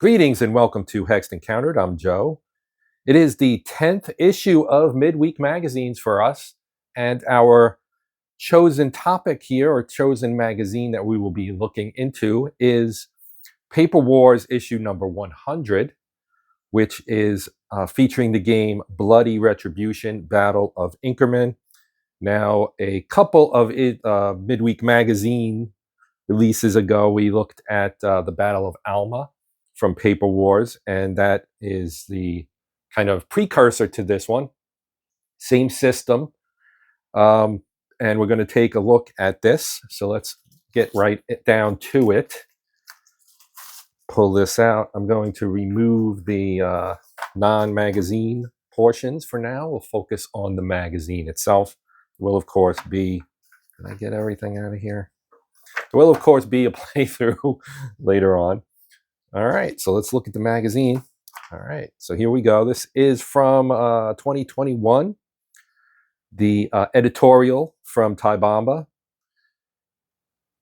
Greetings and welcome to Hexed Encountered. I'm Joe. It is the 10th issue of Midweek Magazines for us, and our chosen topic here, or chosen magazine that we will be looking into, is Paper Wars issue number 100, which is featuring the game Bloody Retribution, Battle of Inkerman. Now, a couple of Midweek Magazine releases ago, we looked at the Battle of Alma from Paper Wars, and that is the kind of precursor to this one. Same system. And we're going to take a look at this. So let's get right down to it. Pull this out. I'm going to remove the non-magazine portions for now. We'll focus on the magazine itself. It will, of course, be... Can I get everything out of here? There will, of course, be a playthrough later on. All right, so let's look at the magazine. All right, so here we go. This is from 2021. The editorial from Ty Bomba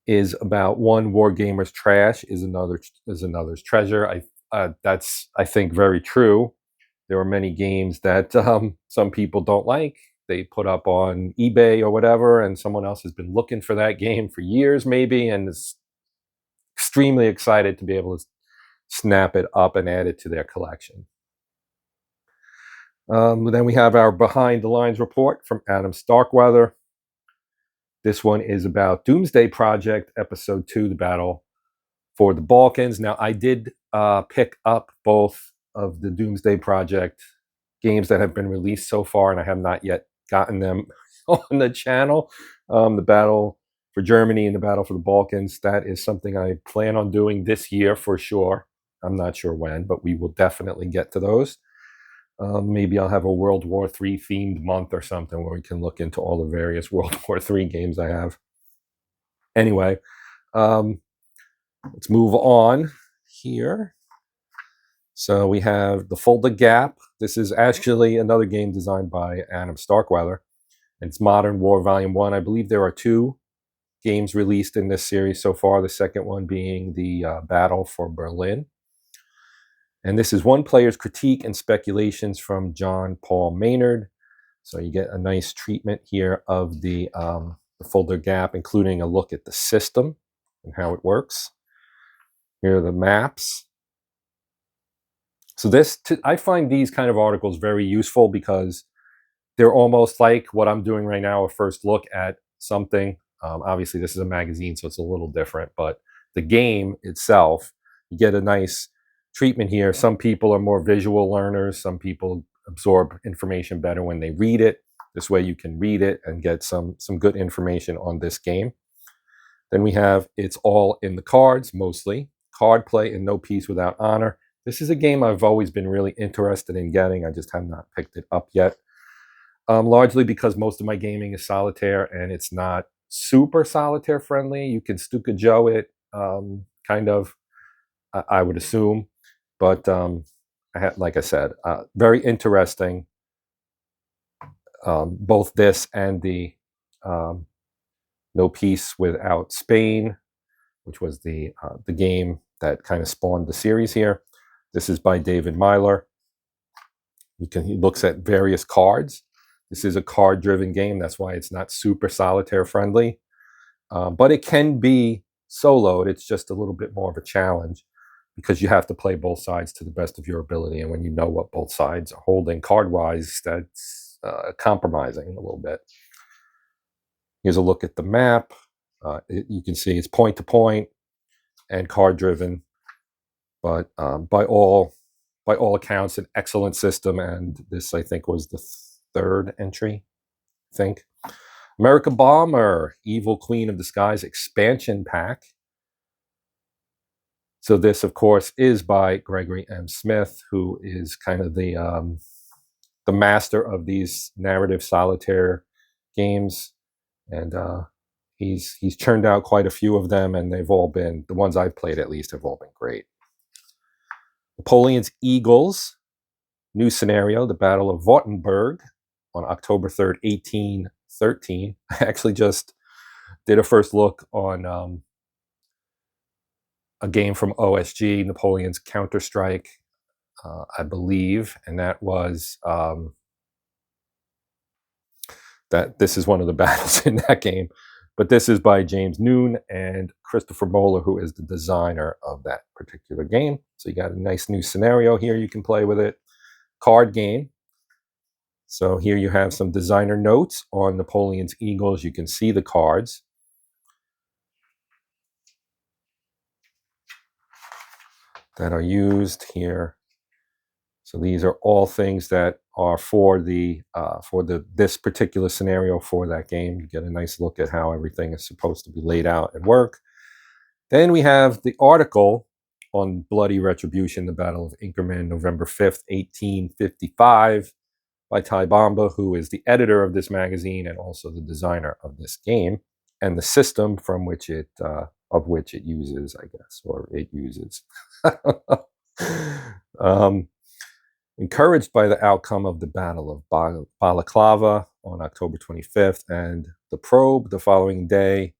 is about one wargamer's trash is another's treasure. That's, I think, very true. There are many games that some people don't like. They put up on eBay or whatever, and someone else has been looking for that game for years maybe, and is extremely excited to be able to snap it up and add it to their collection. Then we have our Behind the Lines report from Adam Starkweather. This one is about Doomsday Project, Episode 2, The Battle for the Balkans. Now, I did pick up both of the Doomsday Project games that have been released so far, and I have not yet gotten them on the channel. The Battle for Germany and the Battle for the Balkans, that is something I plan on doing this year for sure. I'm not sure when, but we will definitely get to those. Maybe I'll have a World War III themed month or something where we can look into all the various World War III games I have. Anyway, let's move on here. So we have The Folder Gap. This is actually another game designed by Adam Starkweather. It's Modern War Volume 1. I believe there are 2 games released in this series so far, the second one being the Battle for Berlin. And this is one player's critique and speculations from John Paul Maynard. So you get a nice treatment here of the Folder Gap, including a look at the system and how it works. Here are the maps. So I find these kind of articles very useful because they're almost like what I'm doing right now, a first look at something. Obviously, this is a magazine, so it's a little different, but the game itself, you get a nice treatment here. Some people are more visual learners. Some people absorb information better when they read it. This way you can read it and get some good information on this game. Then we have It's All in the Cards, mostly. Card Play and No Peace Without Honor. This is a game I've always been really interested in getting. I just have not picked it up yet. Largely because most of my gaming is solitaire, and it's not super solitaire friendly. You can Stuka Joe it, kind of, I would assume. But like I said, very interesting. Both this and the No Peace Without Spain, which was the game that kind of spawned the series here. This is by David Myler. He looks at various cards. This is a card-driven game. That's why it's not super solitaire friendly. But it can be soloed. It's just a little bit more of a challenge, because you have to play both sides to the best of your ability. And when you know what both sides are holding card-wise, that's compromising a little bit. Here's a look at the map. You can see it's point-to-point and card-driven, but by all accounts, an excellent system. And this, I think, was the 3rd entry, I think. America Bomber, Evil Queen of the Skies expansion pack. So this, of course, is by Gregory M. Smith, who is kind of the master of these narrative solitaire games, and he's churned out quite a few of them, and they've all been, the ones I've played at least, have all been great. Napoleon's Eagles, new scenario, the Battle of Wartenberg on October 3rd, 1813. I actually just did a first look on a game from OSG, Napoleon's Counter-Strike, I believe, and that was that this is one of the battles in that game. But this is by James Noon and Christopher Moeller, who is the designer of that particular game. So you got a nice new scenario here you can play with it. Card game. So here you have some designer notes on Napoleon's Eagles. You can see the cards. That are used here. So these are all things that are for this particular scenario for that game. You get a nice look at how everything is supposed to be laid out and work. Then we have the article on Bloody Retribution, the Battle of Inkerman, November 5th, 1855, by Ty Bomba, who is the editor of this magazine and also the designer of this game and the system from which it uses, I guess, or it uses. Encouraged by the outcome of the Battle of Balaclava on October 25th and the probe the following day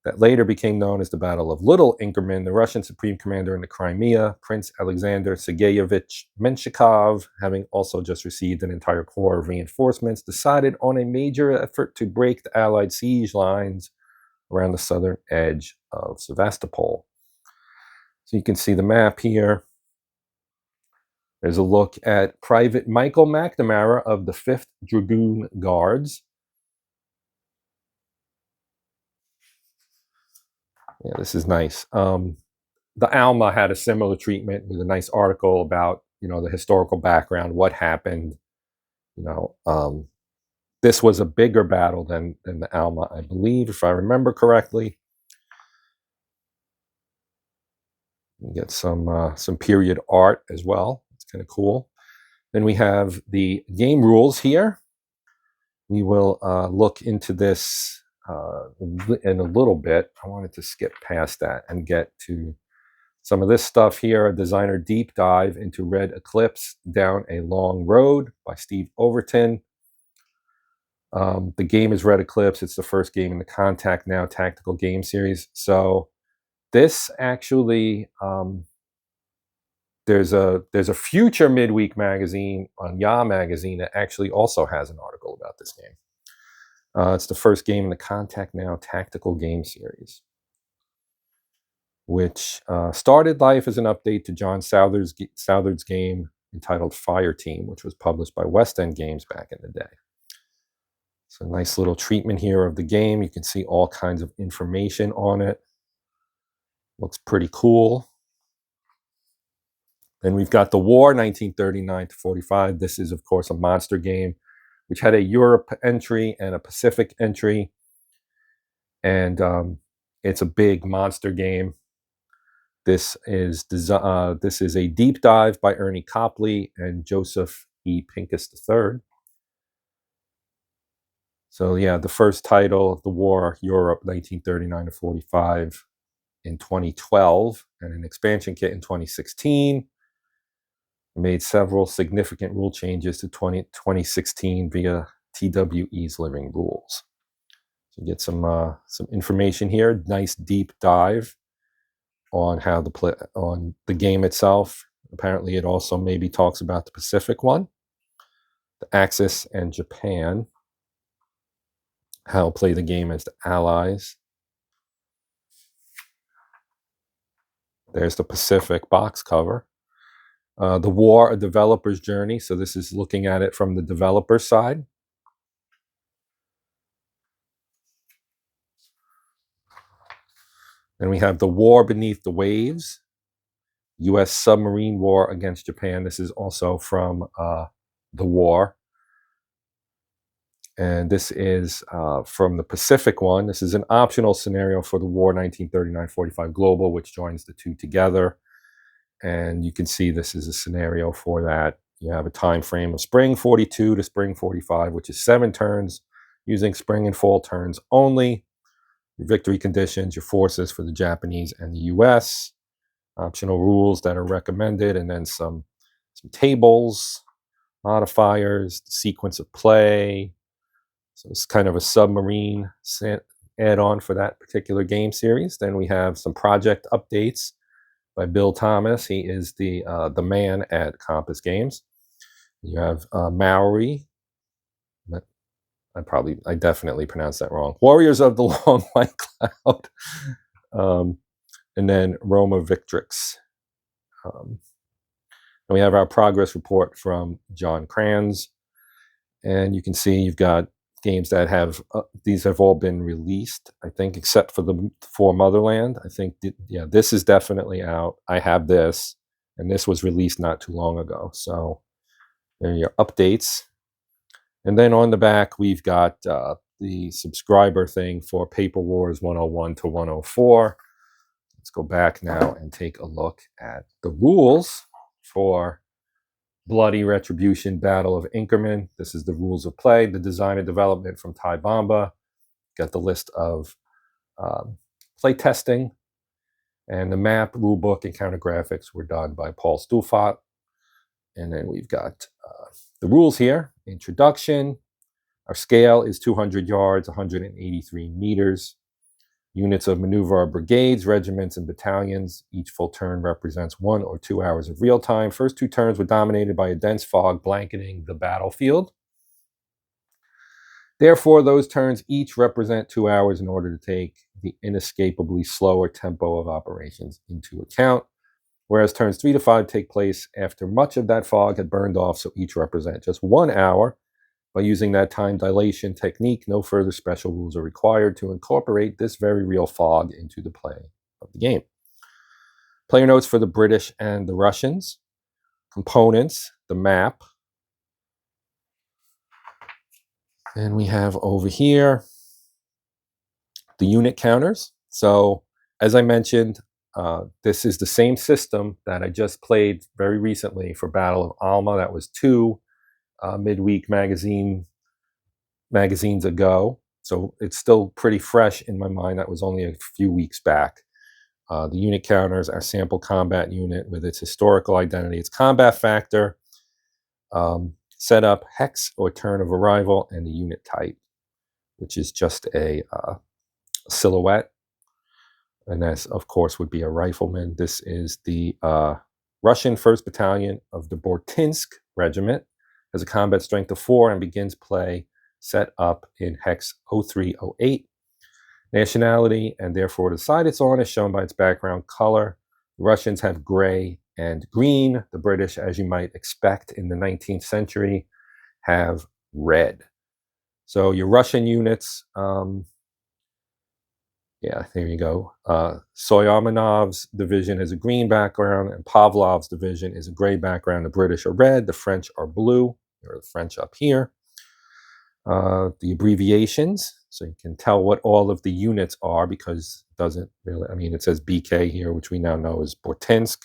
that later became known as the Battle of Little Inkerman, the Russian supreme commander in the Crimea, Prince Alexander Sergeyevich Menshikov, having also just received an entire corps of reinforcements, decided on a major effort to break the Allied siege lines around the southern edge of Sevastopol. So you can see the map here. There's a look at Private Michael McNamara of the 5th Dragoon Guards. Yeah, this is nice. The Alma had a similar treatment with a nice article about, the historical background, what happened. This was a bigger battle than the Alma, I believe, if I remember correctly. You get some period art as well. It's kind of cool. Then we have the game rules here. We will look into this in a little bit. I wanted to skip past that and get to some of this stuff here. A designer deep dive into Red Eclipse Down a Long Road by Steve Overton. The game is Red Eclipse. It's the first game in the Contact Now tactical game series. So this actually, there's a future Midweek magazine on YA Magazine that actually also has an article about this game. It's the first game in the Contact Now tactical game series, which started life as an update to John Souther's game entitled Fire Team, which was published by West End Games back in the day. So a nice little treatment here of the game. You can see all kinds of information on it. Looks pretty cool. Then we've got the War, 1939 to 45. This is, of course, a monster game, which had a Europe entry and a Pacific entry. And it's a big monster game. This is a deep dive by Ernie Copley and Joseph E. Pincus III. So yeah, the first title, The War, Europe, 1939 to 45 in 2012, and an expansion kit in 2016. Made several significant rule changes to 2016 via TWE's Living Rules. So you get some information here. Nice deep dive on how on the game itself. Apparently, it also maybe talks about the Pacific one, the Axis and Japan. How play the game as the Allies. There's the Pacific box cover. The War, a developer's journey. So this is looking at it from the developer side. Then we have The War Beneath the Waves, U.S. submarine war against Japan. This is also from The War. And this is from the Pacific one. This is an optional scenario for the War 1939-45 Global, which joins the two together. And you can see this is a scenario for that. You have a time frame of spring 42 to spring 45, which is 7 turns, using spring and fall turns only. Your victory conditions, your forces for the Japanese and the U.S., optional rules that are recommended, and then some tables, modifiers, the sequence of play. So it's kind of a submarine add-on for that particular game series. Then we have some project updates by Bill Thomas. He is the man at Compass Games. You have Maori. I definitely pronounced that wrong. Warriors of the Long White Cloud. And then Roma Victrix. And we have our progress report from John Kranz. And you can see you've got games that have, these have all been released, I think, except for Motherland. I think, this is definitely out. I have this, and this was released not too long ago. So there are your updates. And then on the back, we've got the subscriber thing for Paper Wars 101 to 104. Let's go back now and take a look at the rules for Bloody Retribution, Battle of Inkerman. This is the rules of play, the design and development from Ty Bomba. Got the list of play testing, and the map, rulebook, and counter graphics were done by Paul Stufat. And then we've got the rules here. Introduction. Our scale is 200 yards, 183 meters. Units of maneuver are brigades, regiments, and battalions. Each full turn represents 1 or 2 hours of real time. First 2 turns were dominated by a dense fog blanketing the battlefield. Therefore, those turns each represent 2 hours in order to take the inescapably slower tempo of operations into account, whereas turns 3 to 5 take place after much of that fog had burned off, so each represent just 1 hour. By using that time dilation technique, no further special rules are required to incorporate this very real fog into the play of the game. Player notes for the British and the Russians. Components, the map. And we have over here the unit counters. So, as I mentioned, this is the same system that I just played very recently for Battle of Alma. That was 2 Midweek magazines ago. So it's still pretty fresh in my mind. That was only a few weeks back. The unit counters, our sample combat unit with its historical identity, its combat factor, setup, hex or turn of arrival, and the unit type, which is just a silhouette. And this, of course, would be a rifleman. This is the Russian 1st Battalion of the Bortinsk Regiment. Has a combat strength of 4 and begins play set up in hex 0308. Nationality, and therefore the side it's on, is shown by its background color. The Russians have gray and green. The British, as you might expect in the 19th century, have red. So your Russian units, there you go. Soyamanov's division is a green background, and Pavlov's division is a gray background. The British are red, the French are blue. Or the French up here. The abbreviations, so you can tell what all of the units are, because it doesn't really, it says BK here, which we now know is Bortinsk,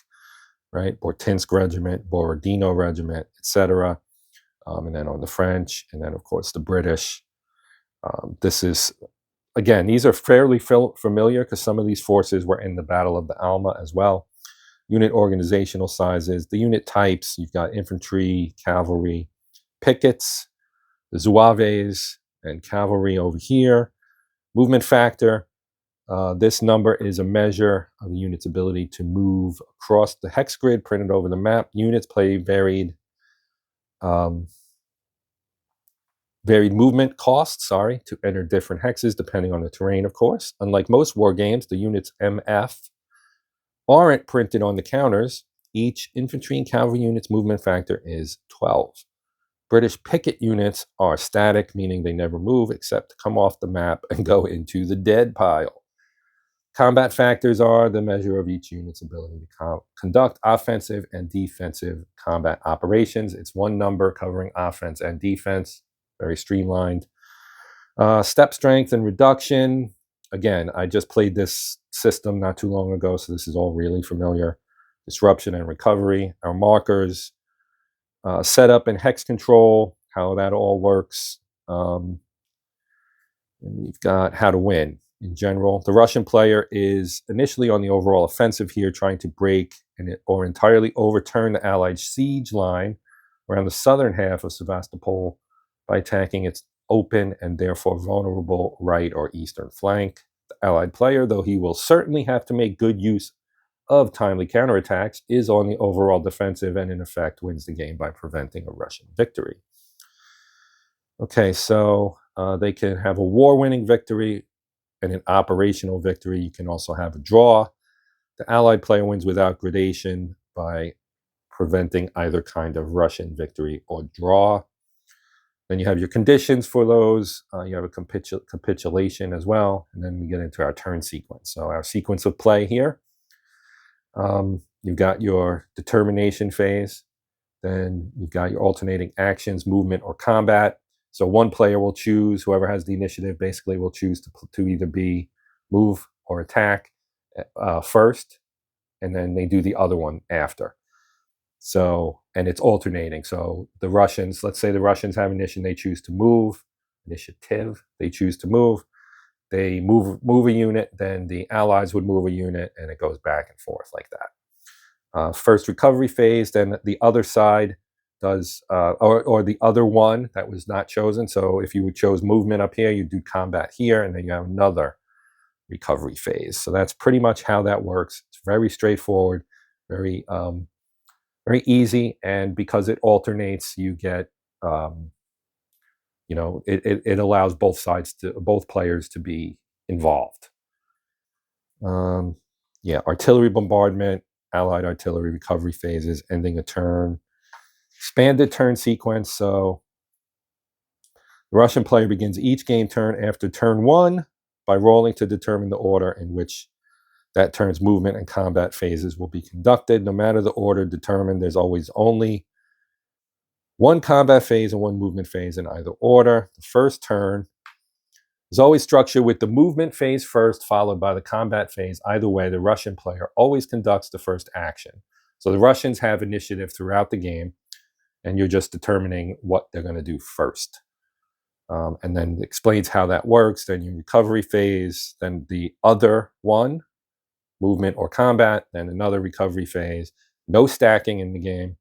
right? Bortinsk Regiment, Borodino Regiment, etc. And then on the French, and then of course the British. This is, again, these are fairly familiar because some of these forces were in the Battle of the Alma as well. Unit organizational sizes, the unit types, you've got infantry, cavalry, pickets, the Zouaves, and cavalry over here. Movement factor. This number is a measure of the unit's ability to move across the hex grid printed over the map. Units play varied movement costs, to enter different hexes depending on the terrain, of course. Unlike most war games, the units MF aren't printed on the counters. Each infantry and cavalry unit's movement factor is 12. British picket units are static, meaning they never move except to come off the map and go into the dead pile. Combat factors are the measure of each unit's ability to conduct offensive and defensive combat operations. It's one number covering offense and defense, very streamlined. Step strength and reduction. Again, I just played this system not too long ago, so this is all really familiar. Disruption and recovery. Our markers. Setup and hex control, how that all works. And we've got how to win in general. The Russian player is initially on the overall offensive here, trying to break or entirely overturn the Allied siege line around the southern half of Sevastopol by attacking its open and therefore vulnerable right or eastern flank. The Allied player, though he will certainly have to make good use of timely counterattacks is on the overall defensive and in effect wins the game by preventing a Russian victory. Okay, so they can have a war-winning victory and an operational victory. You can also have a draw. The Allied player wins without gradation by preventing either kind of Russian victory or draw. Then you have your conditions for those. You have a capitulation as well. And then we get into our turn sequence. So our sequence of play here. You've got your determination phase. Then you've got your alternating actions, movement, or combat. So one player will choose, whoever has the initiative basically will choose to either be move or attack first, and then they do the other one after. So, and it's alternating. So the Russians, let's say the Russians have initiative, they choose to move, they choose to move. They move a unit, then the Allies would move a unit, and it goes back and forth like that. First recovery phase, then the other side does, or the other one that was not chosen. So if you chose movement up here, you do combat here, and then you have another recovery phase. So that's pretty much how that works. It's very straightforward, very easy, and because it alternates, you get, it allows both players to be involved. Artillery bombardment, Allied artillery recovery phases, ending a turn, expanded turn sequence. So the Russian player begins each game turn after turn 1 by rolling to determine the order in which that turn's movement and combat phases will be conducted. No matter the order determined, there's always only one combat phase and one movement phase in either order. The first turn is always structured with the movement phase first, followed by the combat phase. Either way, the Russian player always conducts the first action. So the Russians have initiative throughout the game, and you're just determining what they're going to do first. And then explains how that works. Then your recovery phase, then the other one, movement or combat, then another recovery phase. No stacking in the game.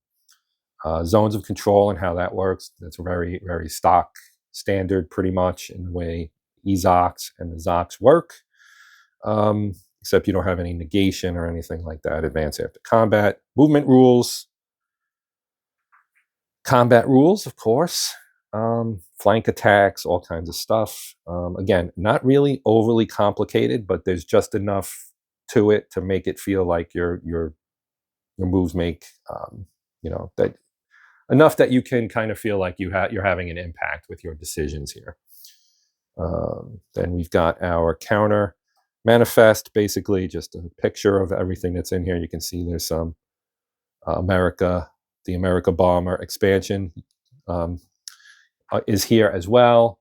Zones of control and how that works. That's very, very stock standard, pretty much, in the way EZOCs and the ZOCs work. Except you don't have any negation or anything like that. Advance after combat. Movement rules. Combat rules, of course. Flank attacks, all kinds of stuff. Again, not really overly complicated, but there's just enough to it to make it feel like your moves make, that enough that you can kind of feel like you're having an impact with your decisions here. Then we've got our counter manifest, basically just a picture of everything that's in here. You can see there's some the America Bomber expansion is here as well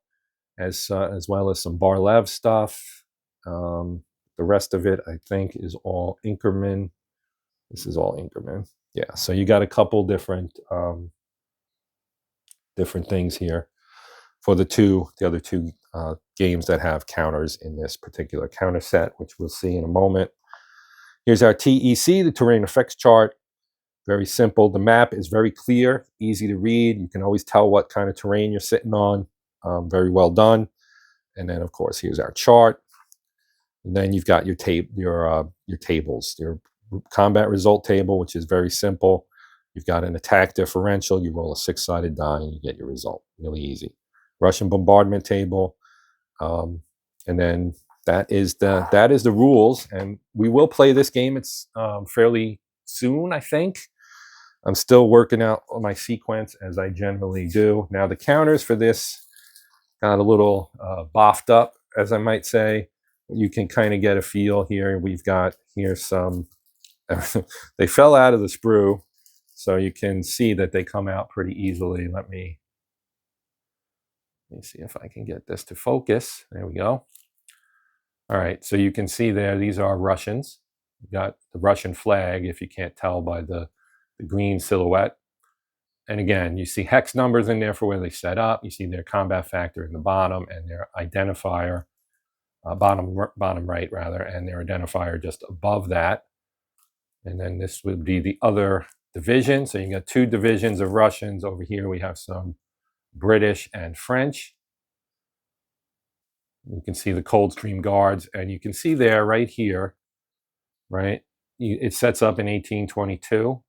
as some Barlev stuff. The rest of it, I think, is all Inkerman. This is all Inkerman. Yeah, so you got a couple different things here for the other two games that have counters in this particular counter set, which we'll see in a moment. Here's our TEC, the terrain effects chart. Very simple. The map is very clear, easy to read. You can always tell what kind of terrain you're sitting on. Very well done. And then, of course, here's our chart. And then you've got your tables, your combat result table, which is very simple. You've got an attack differential. You roll a 6-sided die and you get your result. Really easy. Russian bombardment table. And then that is the rules. And we will play this game. It's fairly soon, I think. I'm still working out my sequence as I generally do. Now the counters for this got a little boffed up, as I might say. You can kind of get a feel here. We've got here some, they fell out of the sprue, so you can see that they come out pretty easily. Let me see if I can get this to focus. There we go. All right, so you can see there, these are Russians. You've got the Russian flag, if you can't tell by the green silhouette. And again, you see hex numbers in there for where they set up. You see their combat factor in the bottom and their identifier, bottom right rather, and their identifier just above that. And then this would be the other division. So you got 2 divisions of Russians. Over here we have some British and French. You can see the Coldstream Guards, and you can see there right here, right? it sets up in 1822,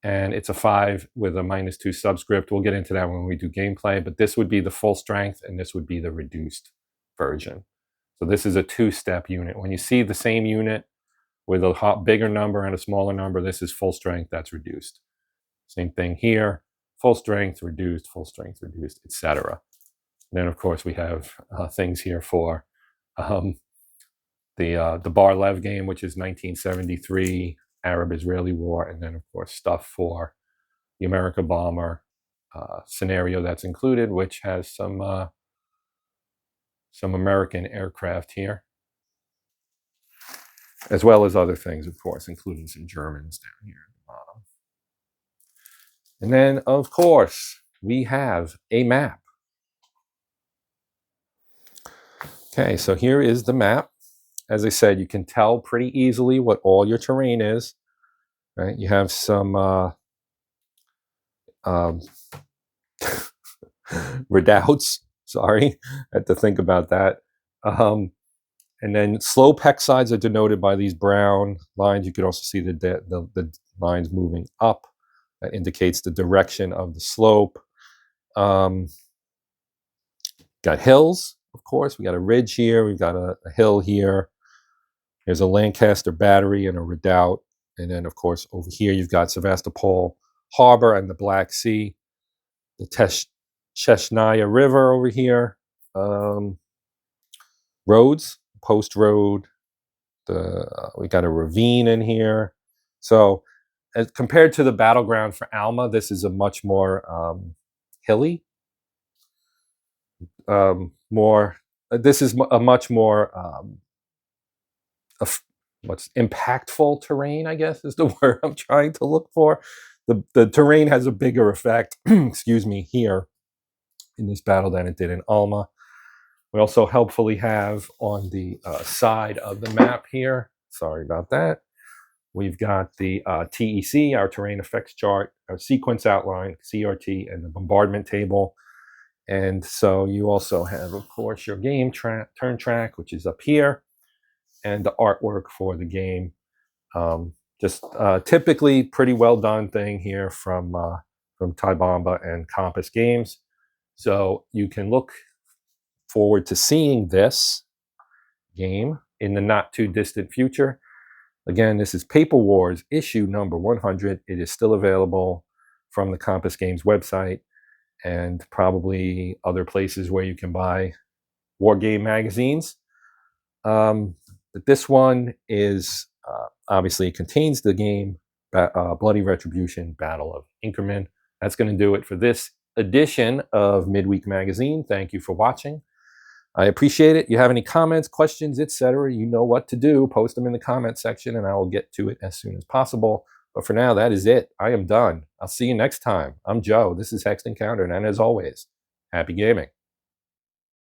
and it's a 5 with a -2 subscript. We'll get into that when we do gameplay, but this would be the full strength, and this would be the reduced version. So this is a 2-step unit. When you see the same unit with a bigger number and a smaller number, this is full strength, that's reduced. Same thing here, full strength, reduced, etc. Then, of course, we have things here for the Bar-Lev game, which is 1973, Arab-Israeli War, and then, of course, stuff for the America Bomber scenario that's included, which has some American aircraft here, as well as other things, of course, including some Germans down here at the bottom. And then, of course, we have a map. Okay, so here is the map. As I said, you can tell pretty easily what all your terrain is. Right? You have some redoubts. Sorry, I had to think about that. And then slope hex sides are denoted by these brown lines. You can also see the lines moving up. That indicates the direction of the slope. Got hills, of course. We got a ridge here. We've got a hill here. There's a Lancaster battery and a redoubt. And then, of course, over here, you've got Sevastopol Harbor and the Black Sea. The Chechnya River over here. Roads, Post Road. We got a ravine in here. So as compared to the battleground for Alma, this is a much more hilly. This is a much more what's impactful terrain, I guess is the word I'm trying to look for. The terrain has a bigger effect, excuse me, here in this battle than it did in Alma. We also helpfully have on the side of the map here, sorry about that, we've got the TEC, our terrain effects chart, our sequence outline, CRT, and the bombardment table. And so you also have, of course, your game turn track, which is up here, and the artwork for the game. Just typically pretty well done thing here from Ty Bomba and Compass Games. So you can look forward to seeing this game in the not too distant future. Again, this is Paper Wars issue number 100. It is still available from the Compass Games website and probably other places where you can buy war game magazines. But this one is obviously it contains the game Bloody Retribution, Battle of Inkerman. That's going to do it for this edition of Midweek Magazine. Thank you for watching. I appreciate it. You have any comments, questions, etc., you know what to do. Post them in the comment section and I will get to it as soon as possible. But for now, that is it. I am done. I'll see you next time. I'm Joe. This is Hexed Encountered, and as always, happy gaming.